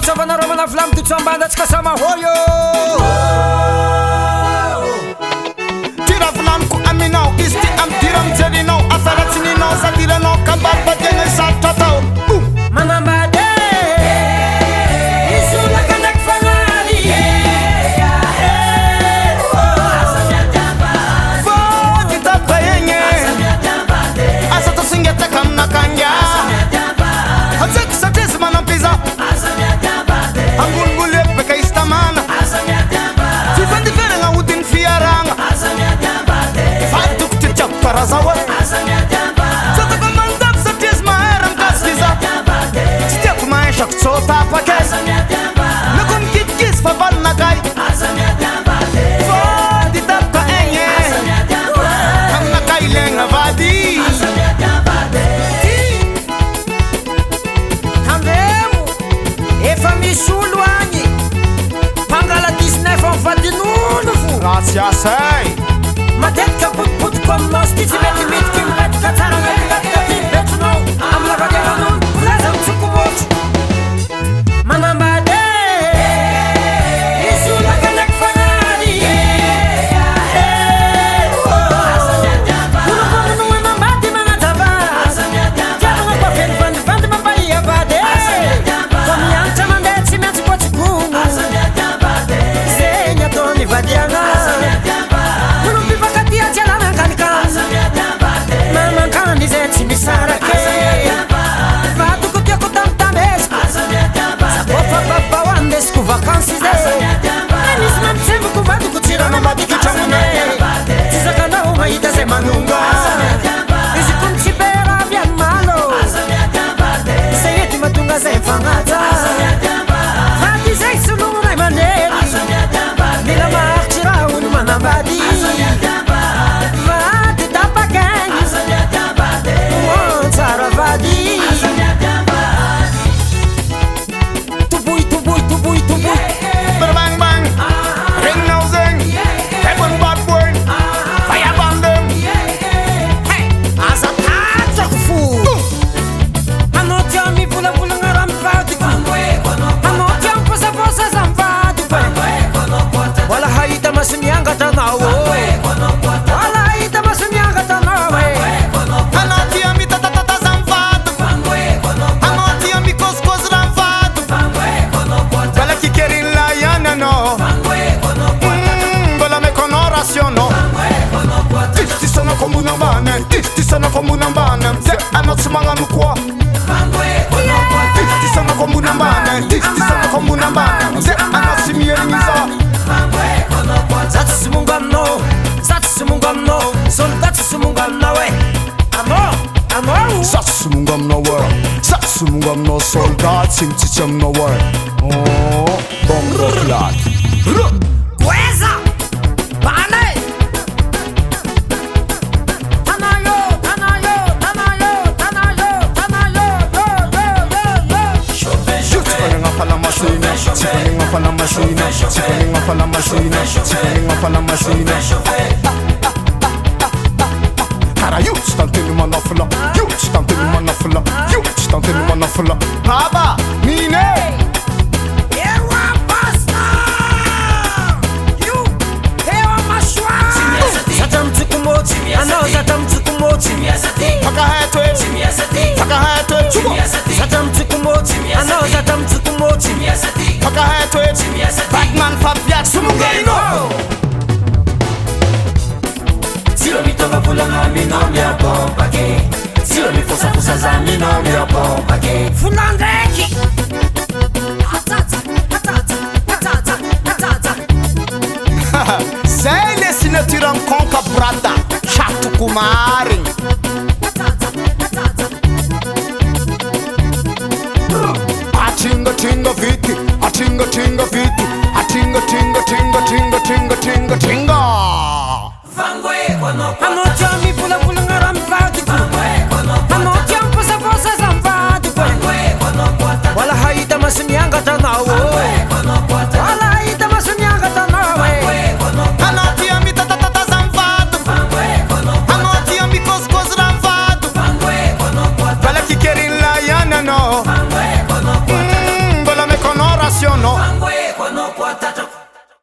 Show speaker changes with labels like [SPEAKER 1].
[SPEAKER 1] Sovanaro mana flam tu sambanda tsika sama hoyo.
[SPEAKER 2] Tira flamku aminao isti am tiram zerinao afaratsininao satiranao kababa tena satatao.
[SPEAKER 1] Manambade isula kanak fanari.
[SPEAKER 2] Voti tapayenye asa to singeta kamna kanya. Hatsek sates manampiza angulgule beka istamana. Tifandi ferenga udin fiaranga. Fatuk tichak parazawa. Sota kamandap sates maheram kaskiza. Setiap main shak sota pakai. Nakon kit favan nagai. Vodi tapka enye. Kamna kailenga vadi.
[SPEAKER 1] Kandemo efa misy olo agny mpangala 19 am vadin'olo fo.
[SPEAKER 2] Gracias ay.
[SPEAKER 1] Matetika potipotiky aminao sy ty tsy metimetiky mipetraka tsara metikatiky ty betronao amy lavadianan'olo volaza mitsoko motro. Manambady izy olo akanak fanary. Olo vononao manambady magnazava tiavagna koa fenivandivandy mampahiavady. Fa mianatra mandeha tsy maintsy kotsigono zegny ataony vadiagna. Olo mpifankatia tsy alanankanika mamankany zay tsy misarake. Vadoko tiako tamtameziko zakofa babao andesiko vakansy zay. Misy mamitsemboko vadoko tsy rano madiky tragnone. Tsy zakanao mahita zay manonga. Izy kony tsy beravy any malo zay ety mahatonga zay mifagnaja. Vady zay solonay mandery mila maharitry raha olo manambady. Vady tapakagny tsara vady. Toboy toboy toboy toboy.
[SPEAKER 2] Bang bang. Ring now zing. Heaven bad boy. Fire bandem.
[SPEAKER 1] Aza tatsako fo. Anao tia mivolavolagna raha mivadiko. Anao tia miposaposa za mivadiko. Wala hahita maso miangatra anao. Wala hahita maso miangatra anao.
[SPEAKER 2] Anatia mitatatata zamvado. Anatia mikoskos ramvado. Bala kikerin la yana no. Bala mekonorasiono. Tisti sana komuna bane. Tisti sana komuna bane. Ze anotsimanga nukwa. Tisti sana komuna bane. Tisti sana komuna bane. Ze anotsimiyeniza.
[SPEAKER 1] Zaty sy mongo aminao, zaty sy mongo aminao, soldaty sy mongo aminao e. Anao
[SPEAKER 2] Zaty sy mongo aminao e. Zaty sy mongo aminao soldat sy mitsitsy aminao e. Oh, bongo clad.
[SPEAKER 1] Gueza Bane Tanayo, Tanayo, Tanayo, Tanayo, Tanayo, yo.
[SPEAKER 2] Tsipaninga fala machine. Tsipaninga fala machine. Tsipaninga fala machine. Tsipaninga fala machine. Cara, you stantini manafla. You stantini manafla. You stantini manafla. Baba, mine.
[SPEAKER 1] Ewa Basta You Ewa mashwa Zata mtsukumochi Anao zata mtsukumochi
[SPEAKER 2] Faka hetwe. Faka hetwe. Chugo.
[SPEAKER 1] Zata mtsukumochi Anao zata mtsukumochi
[SPEAKER 2] Faka hetwe. Batman Fabia Sumugaino.
[SPEAKER 1] Silo mitova vulanga minao mia bomba ke Silo mifosa za minao mia bomba ke Funandeki Hatata, hatata, hatata, hatata
[SPEAKER 2] Sei le signature conca brata. Chato kumari.